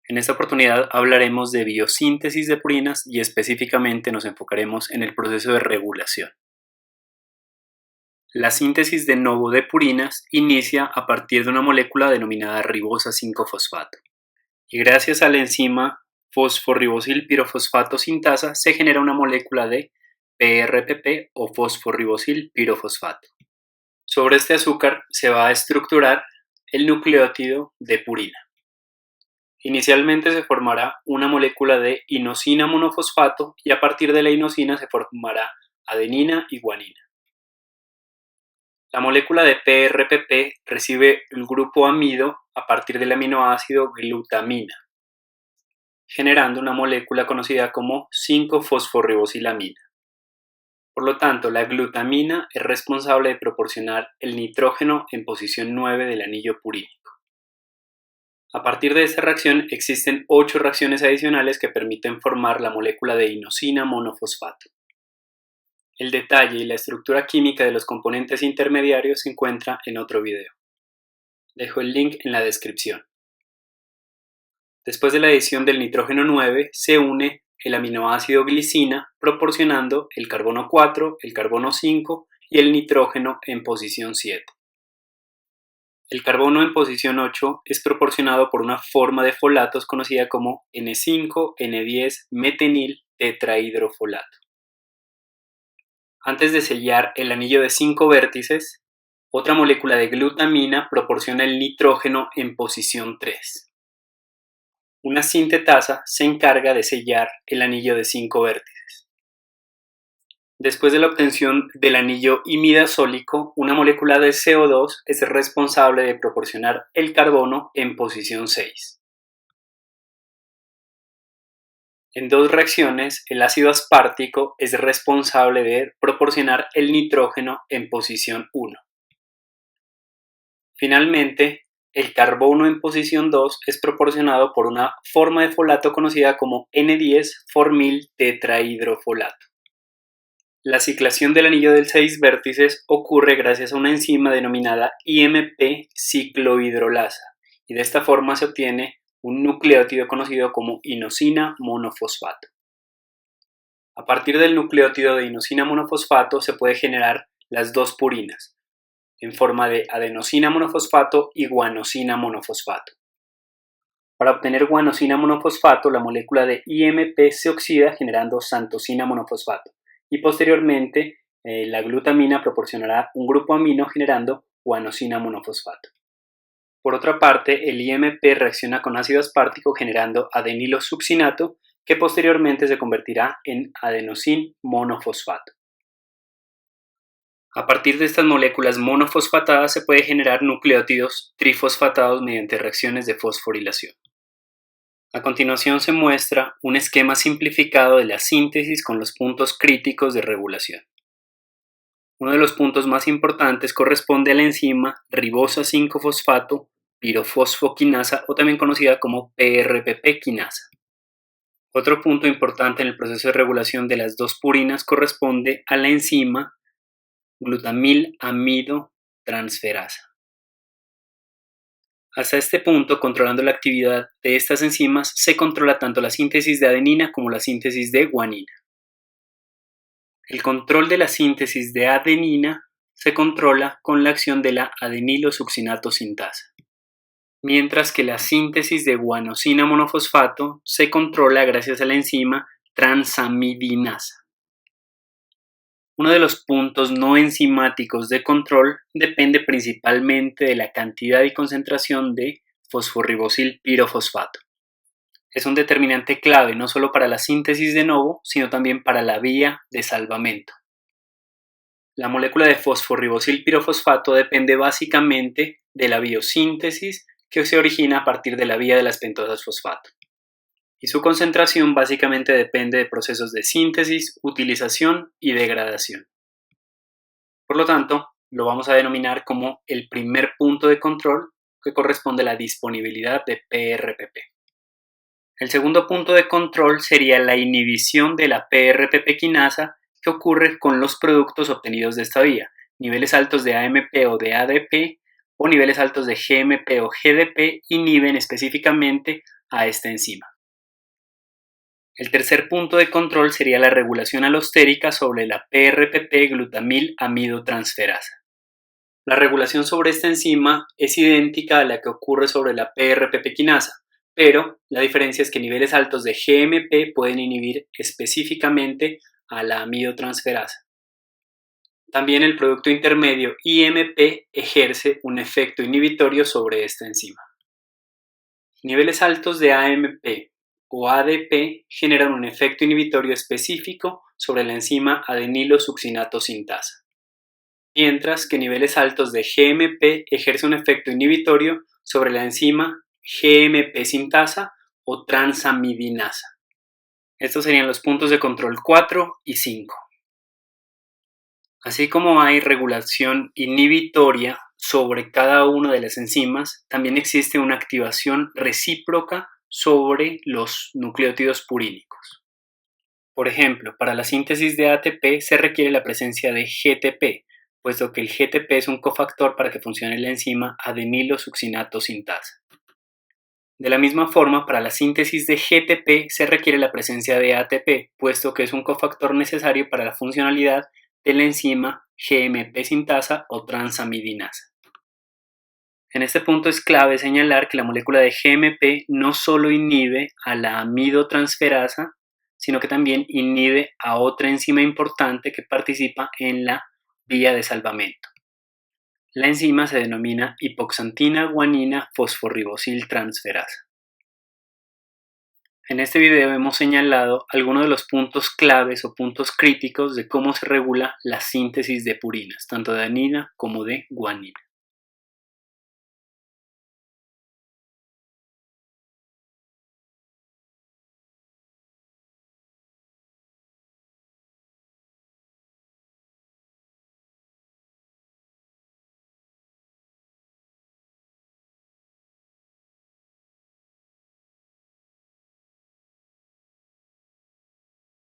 En esta oportunidad hablaremos de biosíntesis de purinas y específicamente nos enfocaremos en el proceso de regulación. La síntesis de novo de purinas inicia a partir de una molécula denominada ribosa 5-fosfato y gracias a la enzima fosforribosil pirofosfato sintasa se genera una molécula de PRPP o fosforribosil pirofosfato. Sobre este azúcar se va a estructurar el nucleótido de purina. Inicialmente se formará una molécula de inosina monofosfato y a partir de la inosina se formará adenina y guanina. La molécula de PRPP recibe el grupo amido a partir del aminoácido glutamina, generando una molécula conocida como 5-fosforribosilamina. Por lo tanto, la glutamina es responsable de proporcionar el nitrógeno en posición 9 del anillo purínico. A partir de esta reacción existen 8 reacciones adicionales que permiten formar la molécula de inosina monofosfato. El detalle y la estructura química de los componentes intermediarios se encuentra en otro video. Dejo el link en la descripción. Después de la adición del nitrógeno 9 se une el aminoácido glicina proporcionando el carbono 4, el carbono 5 y el nitrógeno en posición 7. El carbono en posición 8 es proporcionado por una forma de folatos conocida como N5-N10-metenil tetrahidrofolato. Antes de sellar el anillo de 5 vértices, otra molécula de glutamina proporciona el nitrógeno en posición 3. Una sintetasa se encarga de sellar el anillo de 5 vértices. Después de la obtención del anillo imidazólico, una molécula de CO2 es responsable de proporcionar el carbono en posición 6. En 2 reacciones, el ácido aspartico es responsable de proporcionar el nitrógeno en posición 1. Finalmente, el carbono en posición 2 es proporcionado por una forma de folato conocida como N10-formil tetrahidrofolato. La ciclación del anillo de 6 vértices ocurre gracias a una enzima denominada IMP ciclohidrolasa y de esta forma se obtiene un nucleótido conocido como inosina monofosfato. A partir del nucleótido de inosina monofosfato se puede generar las 2 purinas en forma de adenosina monofosfato y guanosina monofosfato. Para obtener guanosina monofosfato, la molécula de IMP se oxida generando xantosina monofosfato y posteriormente la glutamina proporcionará un grupo amino generando guanosina monofosfato. Por otra parte, el IMP reacciona con ácido aspartico generando adenilosuccinato que posteriormente se convertirá en adenosin monofosfato. A partir de estas moléculas monofosfatadas se puede generar nucleótidos trifosfatados mediante reacciones de fosforilación. A continuación se muestra un esquema simplificado de la síntesis con los puntos críticos de regulación. Uno de los puntos más importantes corresponde a la enzima ribosa 5-fosfato pirofosfoquinasa o también conocida como PRPP quinasa. Otro punto importante en el proceso de regulación de las 2 purinas corresponde a la enzima glutamil amido transferasa. Hasta este punto, controlando la actividad de estas enzimas, se controla tanto la síntesis de adenina como la síntesis de guanina. El control de la síntesis de adenina se controla con la acción de la adenilosuccinato sintasa, mientras que la síntesis de guanosina monofosfato se controla gracias a la enzima transamidinasa. Uno de los puntos no enzimáticos de control depende principalmente de la cantidad y concentración de fosforribosil pirofosfato. Es un determinante clave no solo para la síntesis de novo, sino también para la vía de salvamento. La molécula de fosforribosil pirofosfato depende básicamente de la biosíntesis que se origina a partir de la vía de las pentosas fosfato. Y su concentración básicamente depende de procesos de síntesis, utilización y degradación. Por lo tanto, lo vamos a denominar como el primer punto de control que corresponde a la disponibilidad de PRPP. El segundo punto de control sería la inhibición de la PRPP quinasa que ocurre con los productos obtenidos de esta vía, niveles altos de AMP o de ADP o niveles altos de GMP o GDP inhiben específicamente a esta enzima. El tercer punto de control sería la regulación alostérica sobre la PRPP-glutamil-amidotransferasa. La regulación sobre esta enzima es idéntica a la que ocurre sobre la PRPP quinasa, pero la diferencia es que niveles altos de GMP pueden inhibir específicamente a la amidotransferasa. También el producto intermedio IMP ejerce un efecto inhibitorio sobre esta enzima. Niveles altos de AMP o ADP generan un efecto inhibitorio específico sobre la enzima adenilo-succinato sintasa, mientras que niveles altos de GMP ejercen un efecto inhibitorio sobre la enzima GMP sintasa o transamidinasa. Estos serían los puntos de control 4 y 5. Así como hay regulación inhibitoria sobre cada una de las enzimas, también existe una activación recíproca sobre los nucleótidos purínicos. Por ejemplo, para la síntesis de ATP se requiere la presencia de GTP, puesto que el GTP es un cofactor para que funcione la enzima adenilo-succinato sintasa. De la misma forma, para la síntesis de GTP se requiere la presencia de ATP, puesto que es un cofactor necesario para la funcionalidad de la enzima GMP sintasa o transamidinasa. En este punto es clave señalar que la molécula de GMP no solo inhibe a la amidotransferasa, sino que también inhibe a otra enzima importante que participa en la vía de salvamento. La enzima se denomina hipoxantina guanina fosforribosiltransferasa. En este video hemos señalado algunos de los puntos claves o puntos críticos de cómo se regula la síntesis de purinas, tanto de adenina como de guanina.